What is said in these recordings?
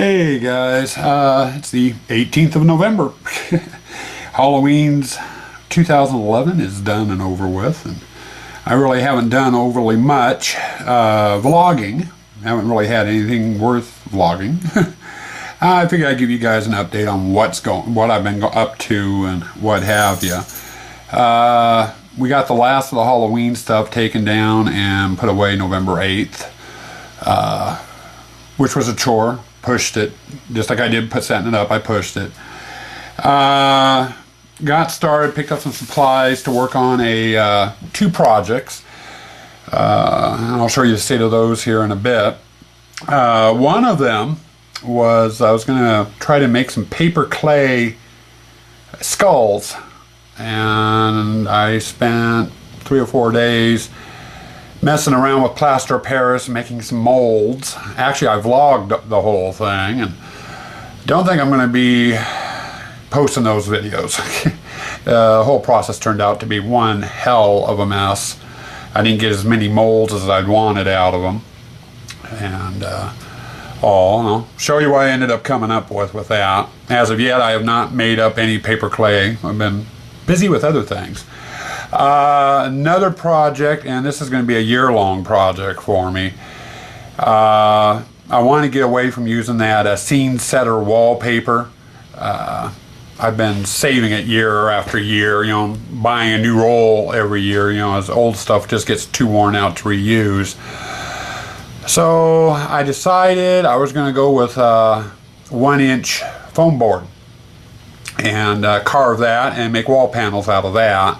Hey guys, it's the 18th of November. Halloween's 2011 is done and over with, and I really haven't done overly much vlogging. I haven't really had anything worth vlogging. I figured I'd give you guys an update on what I've been up to and what have you. We got the last of the Halloween stuff taken down and put away November 8th, which was a chore. Pushed it, just like I did setting it up, I pushed it. Got started, picked up some supplies to work on two projects. And I'll show you the state of those here in a bit. One of them was I was going to try to make some paper clay skulls, and I spent 3 or 4 days messing around with plaster of Paris and making some molds. Actually, I vlogged the whole thing, and don't think I'm going to be posting those videos. The whole process turned out to be one hell of a mess. I didn't get as many molds as I'd wanted out of them, and I'll show you what I ended up coming up with that. As of yet, I have not made up any paper clay. I've been busy with other things. Another project, and this is going to be a year-long project for me. I want to get away from using that scene setter wallpaper. I've been saving it year after year, buying a new roll every year, as old stuff just gets too worn out to reuse. So I decided I was going to go with 1-inch foam board and carve that and make wall panels out of that.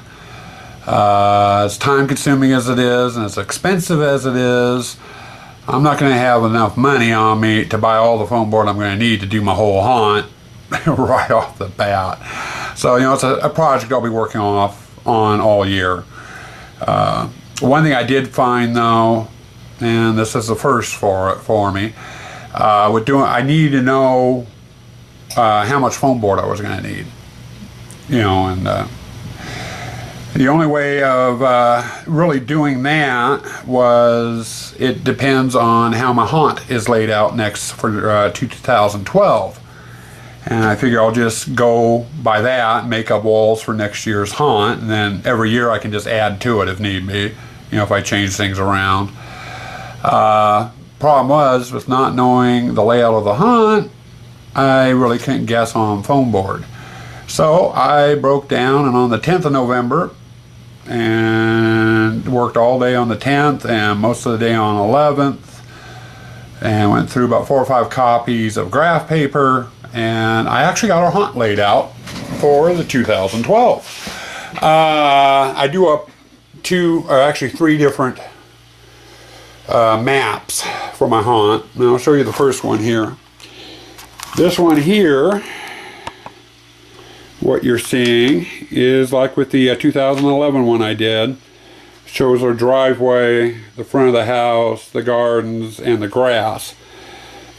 As time consuming as it is and as expensive as it is, I'm not going to have enough money on me to buy all the foam board I'm going to need to do my whole haunt right off the bat. So it's a project I'll be working on all year. One thing I did find though, and this is the first for me, I needed to know how much foam board I was going to need, the only way of really doing that was it depends on how my haunt is laid out next for 2012. And I figure I'll just go by that and make up walls for next year's haunt, and then every year I can just add to it if need be, if I change things around. Problem was, with not knowing the layout of the haunt, I really couldn't guess on foam board. So I broke down, and on the 10th of November, and worked all day on the 10th and most of the day on 11th, and went through about 4 or 5 copies of graph paper, and I actually got our haunt laid out for the 2012. I do up 3 different maps for my haunt, and I'll show you the first one here. This one here, what you're seeing is like with the 2011 one I did. Shows our driveway, the front of the house, the gardens, and the grass.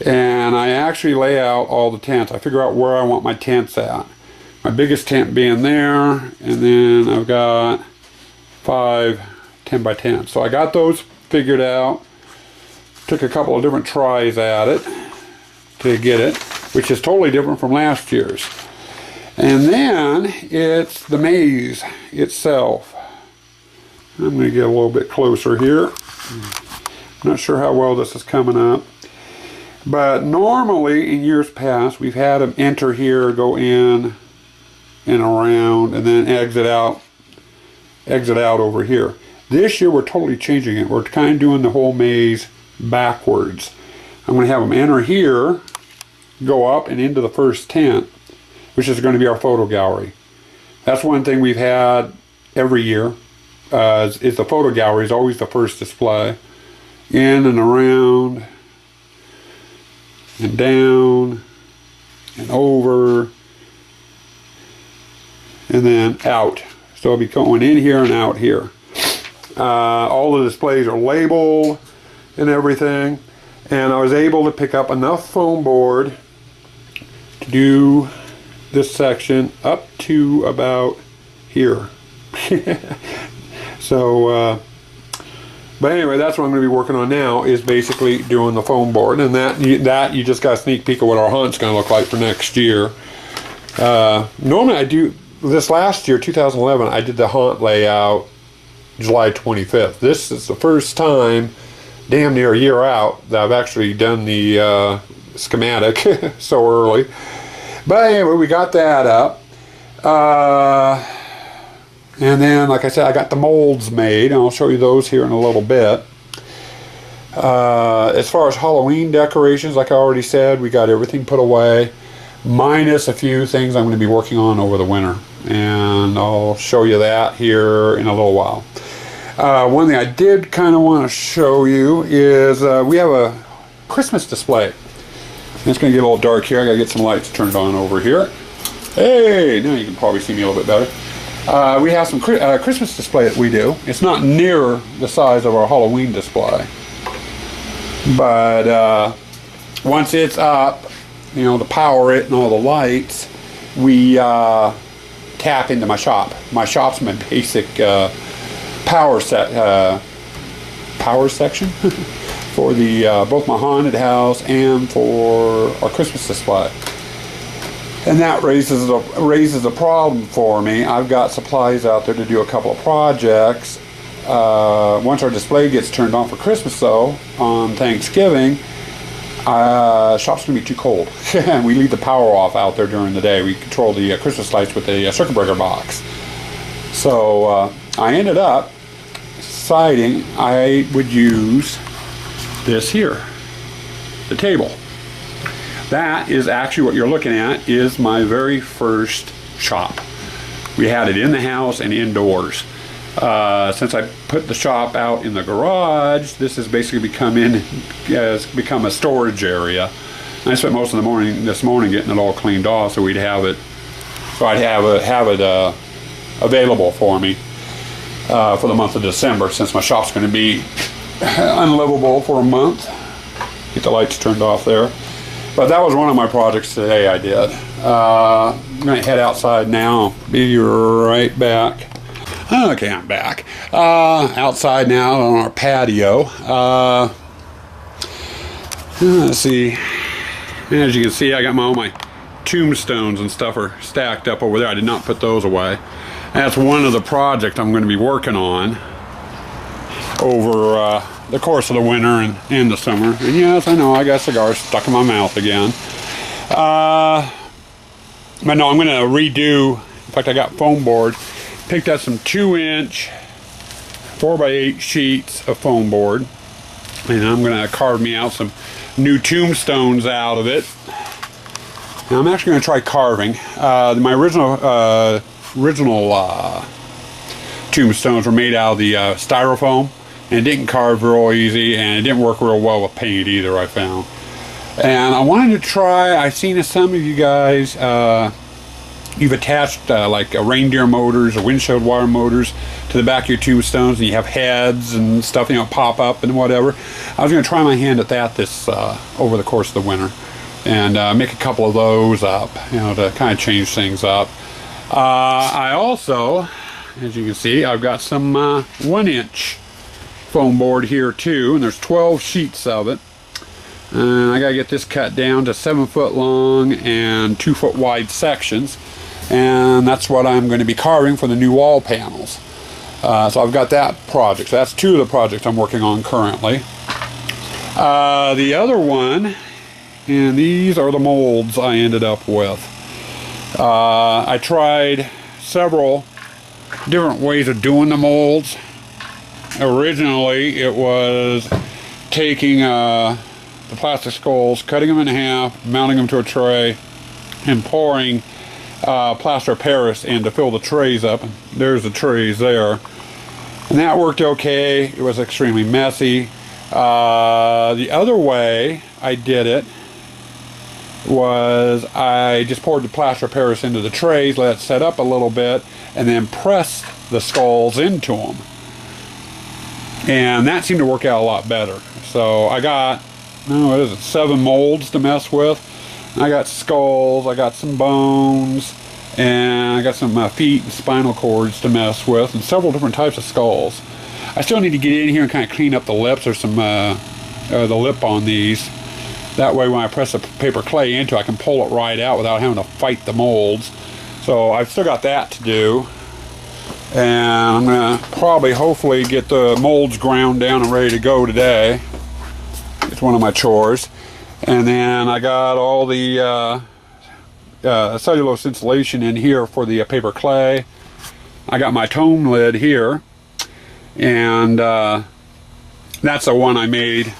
And I actually lay out all the tents. I figure out where I want my tents at. My biggest tent being there, and then I've got 5 10 by 10. So I got those figured out. Took a couple of different tries at it to get it, which is totally different from last year's. And then it's the maze itself. I'm going to get a little bit closer here. I'm not sure how well this is coming up. But normally in years past we've had them enter here, go in and around, and then exit out over here. This year we're totally changing it. We're kind of doing the whole maze backwards. I'm going to have them enter here, go up and into the first tent, which is going to be our photo gallery. That's one thing we've had every year, is the photo gallery is always the first display. In and around, and down, and over, and then out. So I'll be going in here and out here. All the displays are labeled and everything, and I was able to pick up enough foam board to do this section up to about here. So But anyway, that's what I'm going to be working on now, is basically doing the foam board. And that you just got a sneak peek of what our hunt's going to look like for next year. Normally I do, this last year, 2011, I did the hunt layout July 25th. This is the first time, damn near a year out, that I've actually done the schematic so early. But anyway, we got that up. And then, like I said, I got the molds made, and I'll show you those here in a little bit. As far as Halloween decorations, like I already said, we got everything put away, minus a few things I'm going to be working on over the winter. And I'll show you that here in a little while. One thing I did kind of want to show you is we have a Christmas display. And it's going to get a little dark here. I got to get some lights turned on over here. Hey, now you can probably see me a little bit better. We have some Christmas display that we do. It's not near the size of our Halloween display, but once it's up, you know, to power it and all the lights, we tap into my shop. My shop's my basic power section for the both my haunted house and for our Christmas display. And that raises a problem for me. I've got supplies out there to do a couple of projects. Once our display gets turned on for Christmas, though, on Thanksgiving, shop's going to be too cold. And we leave the power off out there during the day. We control the Christmas lights with a circuit breaker box. So I ended up deciding I would use this here, the table. That is actually what you're looking at, is my very first shop. We had it in the house and indoors. Since I put the shop out in the garage, this has basically become a storage area. I spent most of the morning this morning getting it all cleaned off, so I'd have it available for me for the month of December, since my shop's going to be unlivable for a month. Get the lights turned off there. But that was one of my projects today I did. I'm going to head outside now. Be right back. Okay, I'm back. Outside now on our patio. Let's see. As you can see, I got all my tombstones and stuff are stacked up over there. I did not put those away. That's one of the projects I'm going to be working on over the course of the winter and the summer. And yes, I know I got cigars stuck in my mouth again. But no, I'm going to redo. In fact, I got foam board. Picked up some 2-inch 4x8 sheets of foam board, and I'm going to carve me out some new tombstones out of it. Now I'm actually going to try carving. My original tombstones were made out of the styrofoam, and it didn't carve real easy, and it didn't work real well with paint either, I found. And I wanted to try, I've seen some of you guys, you've attached like reindeer motors or windshield wire motors to the back of your tombstones, and you have heads and stuff, you know, pop up and whatever. I was going to try my hand at that this over the course of the winter, and make a couple of those up, you know, to kind of change things up. I also, as you can see, I've got some 1-inch foam board here too, and there's 12 sheets of it. And I gotta get this cut down to 7 foot long and 2 foot wide sections, and that's what I'm going to be carving for the new wall panels. So I've got that project. So that's 2 of the projects I'm working on currently. The other one, and these are the molds I ended up with. I tried several different ways of doing the molds. Originally it was taking the plastic skulls, cutting them in half, mounting them to a tray, and pouring plaster of Paris in to fill the trays up. There's the trays there, and that worked okay. It was extremely messy. The other way I did it was I just poured the plaster of Paris into the trays, let it set up a little bit, and then pressed the skulls into them, and that seemed to work out a lot better. So I got, what is it, 7 molds to mess with. I got skulls, I got some bones, and I got some feet and spinal cords to mess with, and several different types of skulls. I still need to get in here and kind of clean up the lips. There's some the lip on these. That way when I press the paper clay into it, I can pull it right out without having to fight the molds. So I've still got that to do. And I'm going to probably hopefully get the molds ground down and ready to go today. It's one of my chores. And then I got all the cellulose insulation in here for the paper clay. I got my tome lid here. And that's the one I made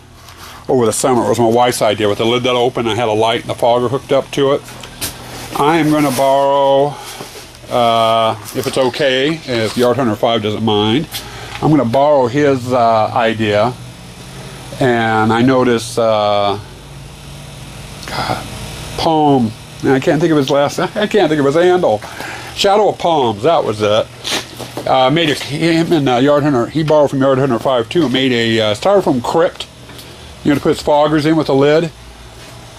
over the summer. It was my wife's idea with the lid that opened. I had a light and a fogger hooked up to it. I am going to borrow, if it's okay, if Yard Hunter 5 doesn't mind, I'm going to borrow his idea. And I noticed, God, Palm. I can't think of his last. I can't think of his handle. Shadow of Palms. That was it. Him and Yard Hunter. He borrowed from Yard Hunter 5 too. Made a styrofoam crypt. You know, to put foggers in with a lid.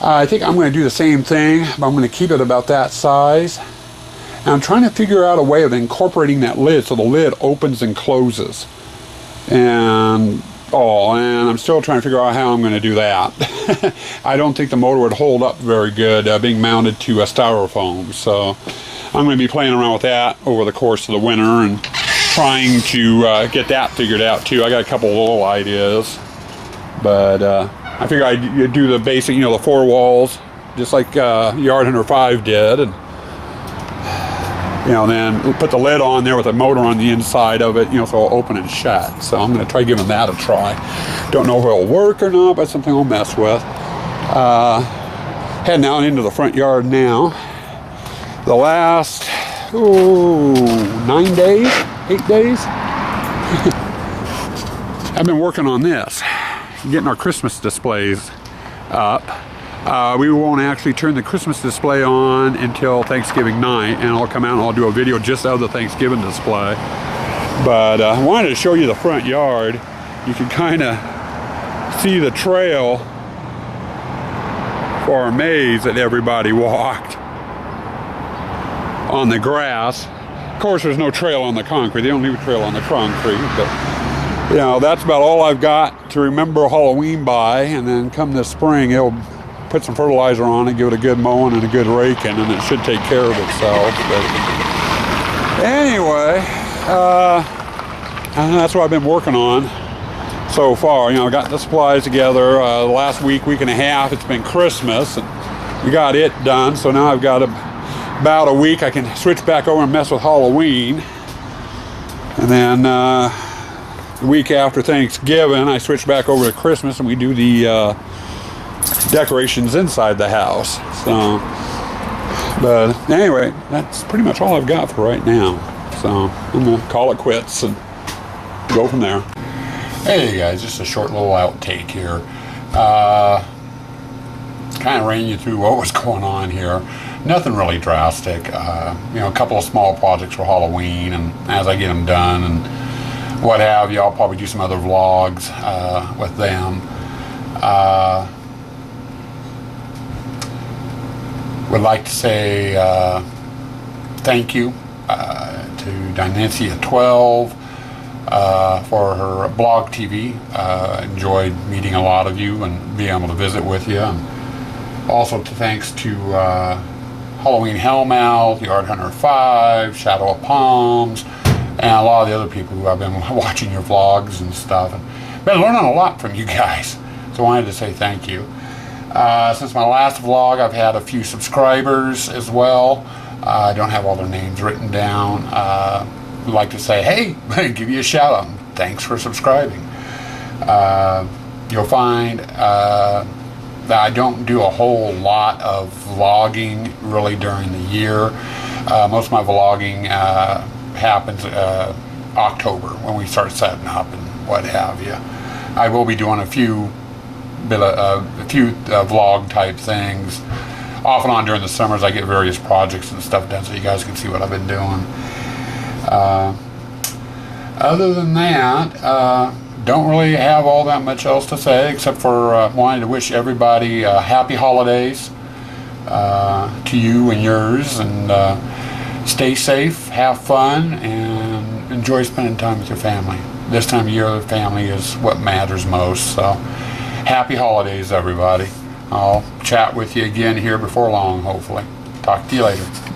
I think I'm going to do the same thing, but I'm going to keep it about that size. And I'm trying to figure out a way of incorporating that lid so the lid opens and closes. And I'm still trying to figure out how I'm going to do that. I don't think the motor would hold up very good being mounted to a styrofoam. So I'm going to be playing around with that over the course of the winter and trying to get that figured out too. I got a couple of little ideas. But I figure I'd do the basic, you know, the 4 walls, just like Yard Hunter 5 did, and you know, then put the lid on there with a motor on the inside of it, you know, so it'll open and shut. So I'm going to try giving that a try. Don't know if it'll work or not, but something I'll mess with. Heading out into the front yard now. The last 9 days, 8 days, I've been working on this. Getting our Christmas displays up. We won't actually turn the Christmas display on until Thanksgiving night, and I'll come out and I'll do a video just of the Thanksgiving display. But I wanted to show you the front yard. You can kind of see the trail for our maze that everybody walked on the grass. Of course, there's no trail on the concrete. They don't leave a trail on the concrete, but you know, that's about all I've got to remember Halloween by. And then come this spring, it'll put some fertilizer on it, give it a good mowing and a good raking, and it should take care of itself. But anyway, that's what I've been working on so far. You know, I got the supplies together. The last week and a half, it's been Christmas, and we got it done. So now I've got about a week. I can switch back over and mess with Halloween, and then the week after Thanksgiving, I switch back over to Christmas, and we do the decorations inside the house. So, but anyway, that's pretty much all I've got for right now. So I'm gonna call it quits and go from there. Hey guys, just a short little outtake here. Kind of ran you through what was going on here. Nothing really drastic. You know, a couple of small projects for Halloween, and as I get them done and what have you, I'll probably do some other vlogs with them. Would like to say thank you to Dynancia12 for her blog TV. Enjoyed meeting a lot of you and being able to visit with you. And also thanks to Halloween Hellmouth, Yard Hunter 5, Shadow of Palms, and a lot of the other people who have been watching your vlogs and stuff, and been learning a lot from you guys. So I wanted to say thank you. Since my last vlog, I've had a few subscribers as well. I don't have all their names written down. I'd like to say, hey, give you a shout out. Thanks for subscribing. You'll find that I don't do a whole lot of vlogging really during the year. Most of my vlogging happens October when we start setting up and what have you. I will be doing a few vlog type things off and on during the summers. I get various projects and stuff done so you guys can see what I've been doing. Other than that, don't really have all that much else to say except for wanting to wish everybody happy holidays to you and yours, and stay safe, have fun, and enjoy spending time with your family. this time of year, the family is what matters most. So, happy holidays, everybody. I'll chat with you again here before long, hopefully. Talk to you later.